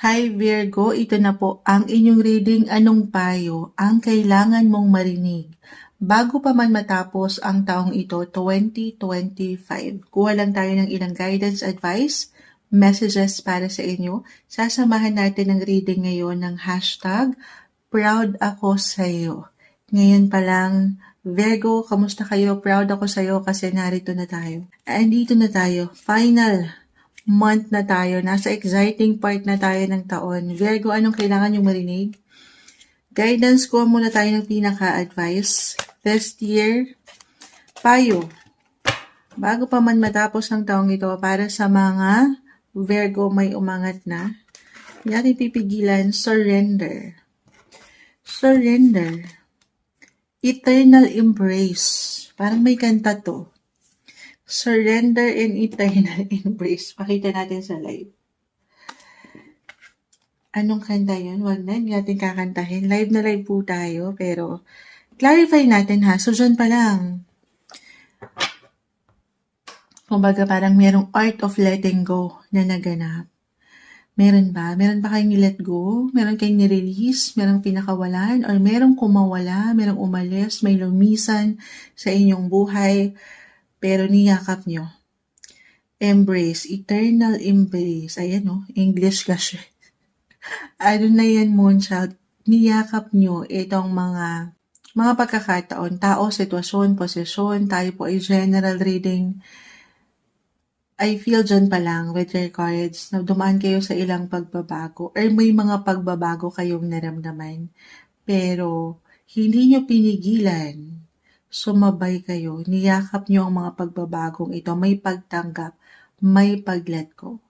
Hi Virgo, ito na po ang inyong reading. Anong payo ang kailangan mong marinig bago pa man matapos ang taong ito, 2025. Kuha lang tayo ng ilang guidance, advice, messages para sa inyo. Sasamahan natin ang reading ngayon ng hashtag Proud Ako Sa'yo. Ngayon pa lang, Virgo, kamusta kayo? Proud ako sa'yo kasi narito na tayo. Andito na tayo. Final month na tayo. Nasa exciting part na tayo ng taon. Virgo, anong kailangan yung marinig? Guidance ko muna tayo ng pinaka-advice. This year, payo. Bago pa man matapos ang taong ito, para sa mga Virgo may umangat na, hindi natin pipigilan, surrender. Surrender. Eternal embrace. Parang may kanta to. Surrender and eternal embrace. Pakita natin sa live. Anong kanta yun? Wag na, hindi natin kakantahin. Live na live po tayo, pero clarify natin ha. So, dyan pa lang. Kumbaga, parang merong art of letting go na naganap. Meron ba? Meron ba kayong ni-let go? Meron kayong ni-release? Merong pinakawalan? Or merong kumawala? Merong umalis? May lumisan sa inyong buhay? Pero niyakap nyo. Embrace. Eternal embrace. Ayan o. English kasi. Ano na yan, Moonchild? Niyakap nyo itong mga pagkakataon, tao, sitwasyon, posisyon. Tayo po ay general reading. I feel dyan pa lang with your cards na dumaan kayo sa ilang pagbabago or may mga pagbabago kayong naramdaman. Pero hindi nyo pinigilan. Sumabay kayo. Niyakap nyo ang mga pagbabagong ito. May pagtanggap. May pag-let go.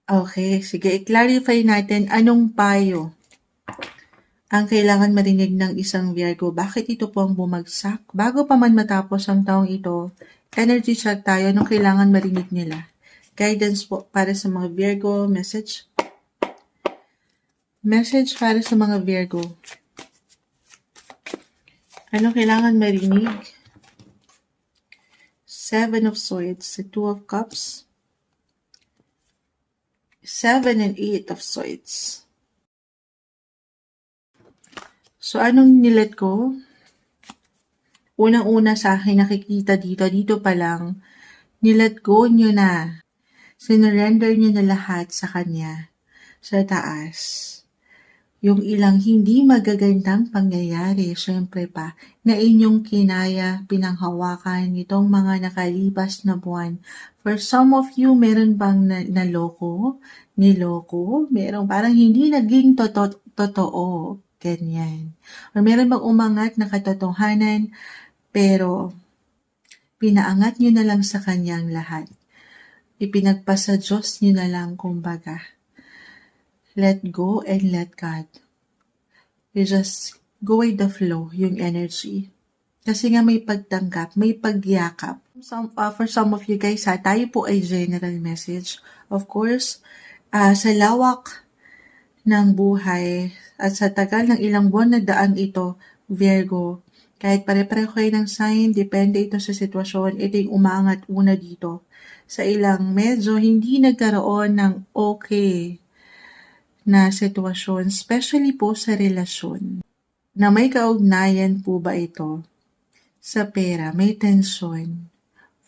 Okay, sige. I-clarify natin anong payo ang kailangan marinig ng isang Virgo. Bakit ito po ang bumagsak? Bago pa man matapos ang taong ito, energy check tayo. Anong kailangan marinig nila? Guidance po para sa mga Virgo. Message. Message para sa mga Virgo. Anong kailangan marinig? Seven of Swords. Two of Cups. 7 and 8 of Swords. So, anong nilet ko? Unang-una sa akin nakikita dito pa lang, nilet go nyo na. Sinurrender nyo na lahat sa kanya, sa taas. Yung ilang hindi magagandang pangyayari, syempre pa, na inyong kinaya, pinanghawakan nitong mga nakalipas na buwan. For some of you, meron bang niloko? Meron parang hindi naging totoo. Ganyan. Or meron bang umangat na katotohanan, pero pinaangat nyo na lang sa kanyang lahat. Ipinagpasa Diyos nyo na lang, kumbaga. Let go and let God. You just go with the flow, yung energy. Kasi nga may pagtanggap, may pagyakap. For some of you guys, tayo po ay general message. Of course, sa lawak ng buhay at sa tagal ng ilang buwan na daan ito, Virgo, kahit pare-pareho kayo ng sign, depende ito sa sitwasyon, ito yung umangat una dito. Sa ilang medyo hindi nagkaroon ng okay na sitwasyon, especially po sa relasyon. Na may kaugnayan po ba ito sa pera, may tensyon.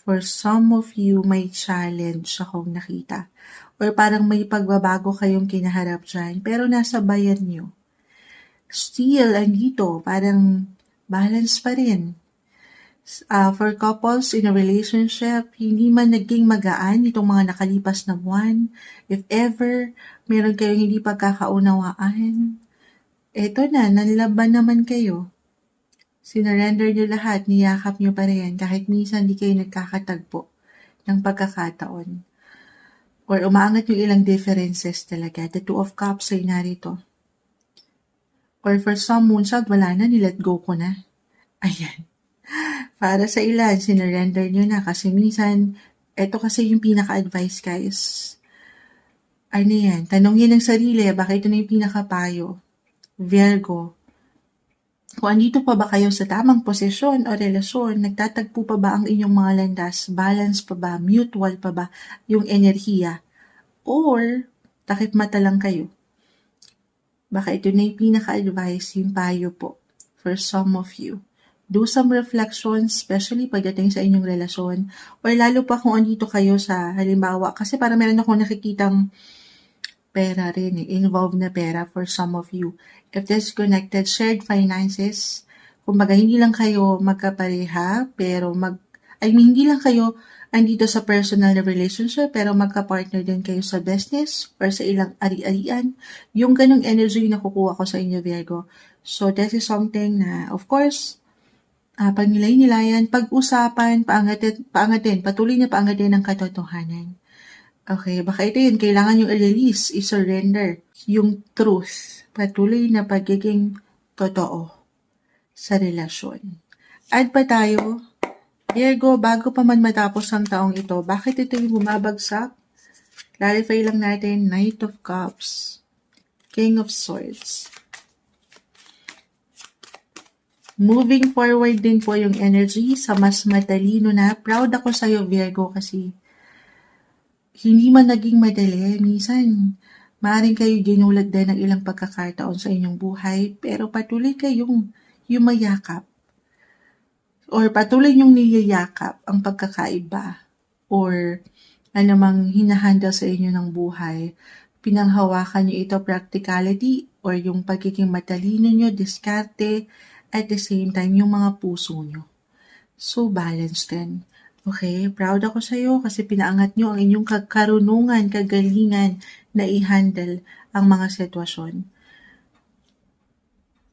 For some of you, may challenge akong nakita. Or parang may pagbabago kayong kinaharap dyan, pero nasa bayan nyo. Still, andito, parang balance pa rin. For couples in a relationship, hindi man naging magaan itong mga nakalipas na buwan. If ever, meron kayong hindi pagkakaunawaan, eto na, nanlaban naman kayo. Sinurrender nyo lahat, niyakap nyo pa rin, kahit minsan di kayo nagkakatagpo ng pagkakataon. Or umaangat yung ilang differences talaga. The Two of Cups ay narito. Or for some, Moonchild, wala na, nilet go ko na. Ayan. Para sa ilan, sinurrender nyo na kasi minsan, eto kasi yung pinaka-advice, guys. Ano yan? Tanongin ng sarili, bakit ito na yung pinaka-payo? Virgo, kung andito pa ba kayo sa tamang posisyon o relasyon, nagtatagpo pa ba ang inyong mga landas? Balance pa ba? Mutual pa ba yung enerhiya? Or, takip mata lang kayo? Baka ito na yung pinaka-advice, yung payo po for some of you. Do some reflections, especially pagdating sa inyong relasyon, or lalo pa kung andito kayo sa halimbawa, kasi para meron akong nakikitang pera rin involved na pera for some of you. If this connected, shared finances, kumbaga hindi lang kayo magkapareha, pero hindi lang kayo andito sa personal na relationship, pero magka-partner din kayo sa business or sa ilang ari-arian. Yung ganong energy na nakukuha ko sa inyo, Virgo. So, this is something na, of course, pagnilay-nilayan, pag-usapan, paangatin, patuloy na paangatin ang katotohanan. Okay, baka ito yun, kailangan yung i-release, i-surrender, yung truth, patuloy na pagiging totoo sa relasyon. Add pa tayo, Virgo, bago pa man matapos ang taong ito, bakit ito yung bumabagsak? Clarify lang natin, Knight of Cups, King of Swords. Moving forward din po yung energy sa mas matalino na. Proud ako sa'yo, Virgo, kasi hindi man naging madali. Minsan, maaaring kayo ginulat din ng ilang pagkakataon sa inyong buhay, pero patuloy kayong yumayakap or patuloy yung niyayakap ang pagkakaiba or anumang hinahandle sa inyo ng buhay. Pinanghawakan nyo ito practicality or yung pagiging matalino nyo, diskarte, at the same time yung mga puso nyo. So, balance din. Okay, proud ako sa iyo kasi pinaangat nyo ang inyong karunungan, kagalingan na i-handle ang mga sitwasyon.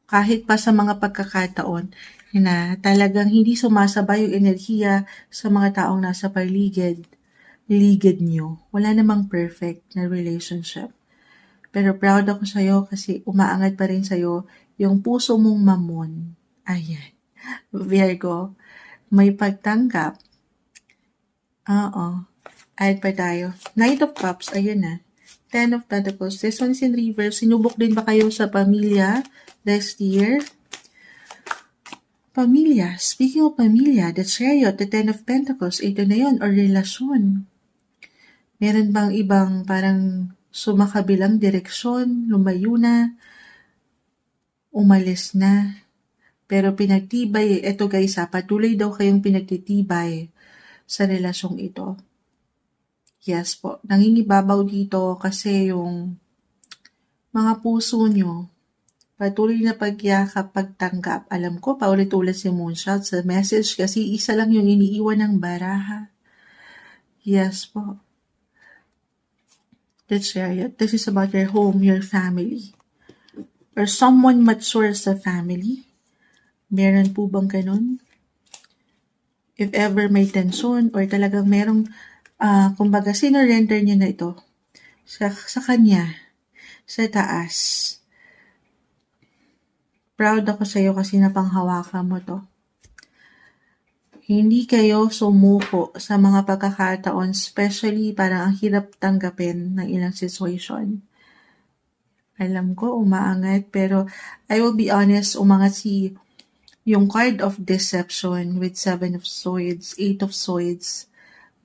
Kahit pa sa mga pagkakataon na talagang hindi sumasabay yung enerhiya sa mga taong nasa ligid nyo. Wala namang perfect na relationship. Pero proud ako sa iyo kasi umaangat pa rin sa iyo yung puso mong mamon. Ayan. Virgo, may pagtanggap. Oo. Add pa tayo. Knight of Cups, ayun na. Ten of Pentacles. This one's in reverse. Sinubok din ba kayo sa pamilya last year? Pamilya. Speaking of pamilya, the Chariot, the Ten of Pentacles, ito na yun, or relasyon. Meron bang ibang parang sumakabilang direksyon, lumayo na, umalis na, pero pinagtibay, eto guys patuloy daw kayong pinagtitibay sa relasyong ito. Yes po, nangingibabaw dito kasi yung mga puso nyo, patuloy na pagyakap, pagtanggap. Alam ko, paulit-ulit si Moonshot sa message kasi isa lang yung iniiwan ng baraha. Yes po. The Chariot, this is about your home, your family. Or someone mature sa family. Meron po bang ganun? If ever may tension or talagang merong, kumbaga, sinurrender niyo na ito sa kanya, sa taas. Proud ako sa iyo kasi napanghawakan mo to. Hindi kayo sumuko sa mga pagkakataon, especially parang ang hirap tanggapin ng ilang situation. Alam ko, umaangat, pero I will be honest, umangat yung card of deception with 7 of Swords, 8 of Swords.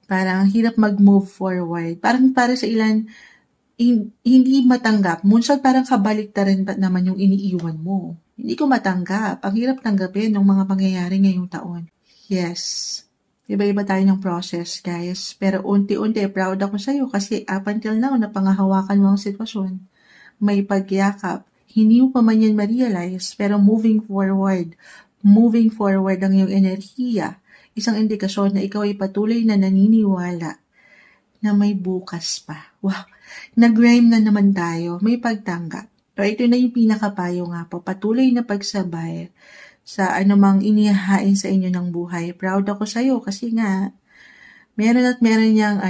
Parang hirap mag-move forward. Parang para sa ilan, hindi matanggap. Minsan parang kabaliktaran pa naman yung iniiwan mo. Hindi ko matanggap. Ang hirap tanggapin ng mga pangyayari ngayong taon. Yes. Iba-iba tayo ng process, guys. Pero unti-unti, proud ako sa'yo kasi up until now, napangahawakan mo ang sitwasyon. May pagyakap. Hindi mo pa man yan ma-realize, pero moving forward ang iyong enerhiya. Isang indikasyon na ikaw ay patuloy na naniniwala na may bukas pa. Wow! Nag-rhyme na naman tayo. May pagtanggap. Pero ito na yung pinakapayo nga po. Patuloy na pagsabay sa anumang inihahain sa inyo ng buhay. Proud ako sa'yo kasi nga, meron niyang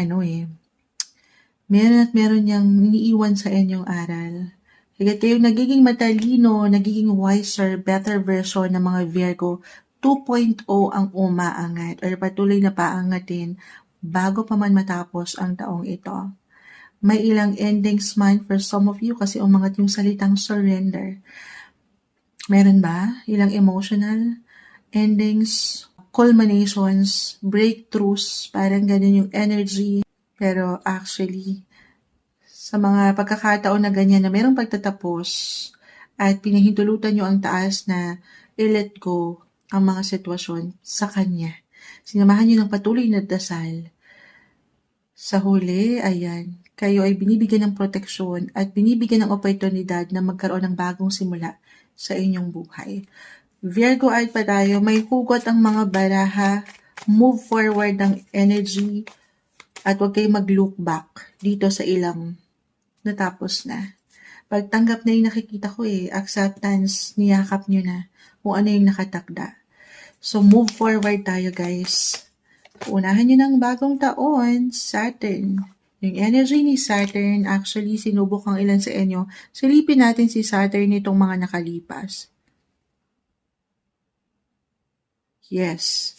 meron niyang iniiwan sa inyong aral. Kaya kayong nagiging matalino, nagiging wiser, better version ng mga Virgo, 2.0 ang umaangat or patuloy na paangatin bago pa man matapos ang taong ito. May ilang endings man for some of you kasi umangat yung salitang surrender. Meron ba? Ilang emotional endings, culminations, breakthroughs, parang ganun yung energy. Pero actually, sa mga pagkakataon na ganyan na merong pagtatapos at pinahintulutan nyo ang taas na i-let go ang mga sitwasyon sa Kanya. Sinamahan nyo ng patuloy na dasal. Sa huli, ayan, kayo ay binibigyan ng proteksyon at binibigyan ng oportunidad na magkaroon ng bagong simula sa inyong buhay. Virgo art pa tayo, may hugot ang mga baraha, move forward ang energy, at huwag kayong mag-look back dito sa ilang natapos na. Pagtanggap na yung nakikita ko acceptance, niyakap nyo na kung ano yung nakatakda. So move forward tayo guys. Unahan nyo ng bagong taon, Saturn. Yung energy ni Saturn, actually sinubok ang ilan sa inyo. Silipin natin si Saturn nitong mga nakalipas. Yes.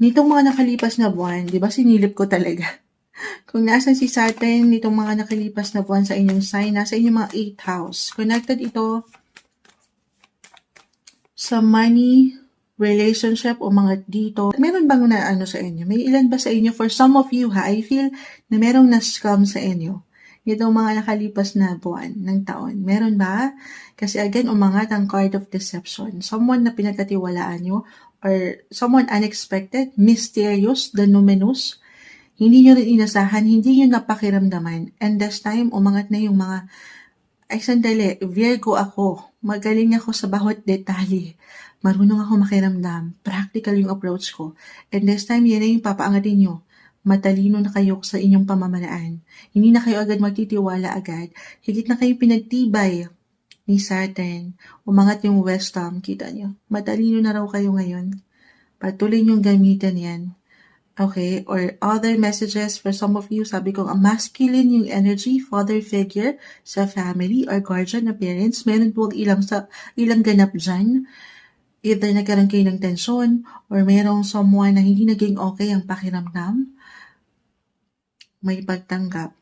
Nitong mga nakalipas na buwan, di ba sinilip ko talaga? Kung nasan si Saturn nitong mga nakalipas na buwan sa inyong sign, nasa inyong mga 8th house. Connected ito sa money, relationship o mga dito. Meron bang na ano sa inyo? May ilan ba sa inyo? For some of you I feel na merong na-scam sa inyo. Itong mga nakalipas na buwan ng taon. Meron ba? Kasi again, umangat ang card of deception. Someone na pinagkatiwalaan nyo or someone unexpected, mysterious, the numinous. Hindi nyo rin inasahan, hindi nyo napakiramdaman. And this time, umangat na yung mga, ay sandali, Virgo ako. Magaling ako sa bawat detalye. Marunong ako makiramdam. Practical yung approach ko. And this time, yan na yung papaangatin nyo. Matalino na kayo sa inyong pamamaraan. Hindi na kayo agad magtitiwala agad. Higit na kayo pinagtibay ni Saturn. Umangat yung wisdom. Kita nyo. Matalino na raw kayo ngayon. Patuloy nyong gamitin yan. Okay, or other messages for some of you, sabi ko, masculine yung energy, father figure sa family or guardian appearance. Meron po ilang ganap dyan. Either nagkaroon kayo ng tensyon or merong someone na hindi naging okay ang pakiramdam. May pagtanggap.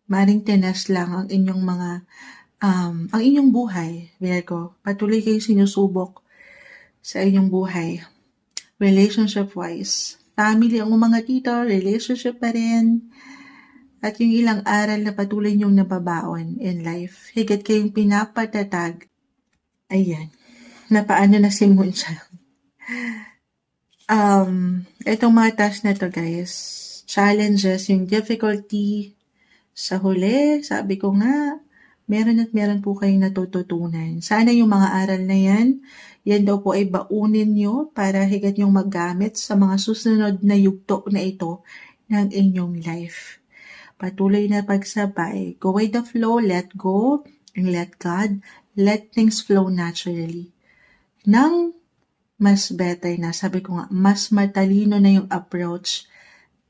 Maring tinas lang ang inyong mga, ang inyong buhay, Virgo. Patuloy kayo sinusubok sa inyong buhay. Relationship-wise. Family ang umangat dito, relationship pa rin. At yung ilang aral na patuloy niyong nababaon in life. Higit kayong pinapatatag. Ayan. Napaano na si Moonshine. Itong mga task na to guys. Challenges, yung difficulty. Sa huli, sabi ko nga, meron at meron po kayong natututunan. Sana yung mga aral na yan daw po ay baunin nyo para higit yung maggamit sa mga susunod na yugto na ito ng inyong life. Patuloy na pagsabay. Go with the flow, let go, and let God. Let things flow naturally. Nang mas better na, sabi ko nga, mas matalino na yung approach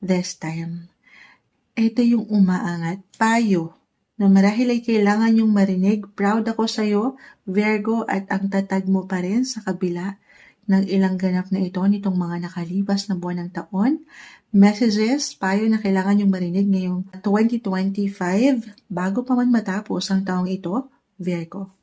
this time. Ito yung umaangat. Payo na marahil ay kailangan yung marinig. Proud ako sa'yo, Virgo, at ang tatag mo pa rin sa kabila ng ilang ganap na ito nitong mga nakalipas na buwan ng taon. Messages, payo na kailangan yung marinig ngayong 2025 bago pa man matapos ang taong ito, Virgo.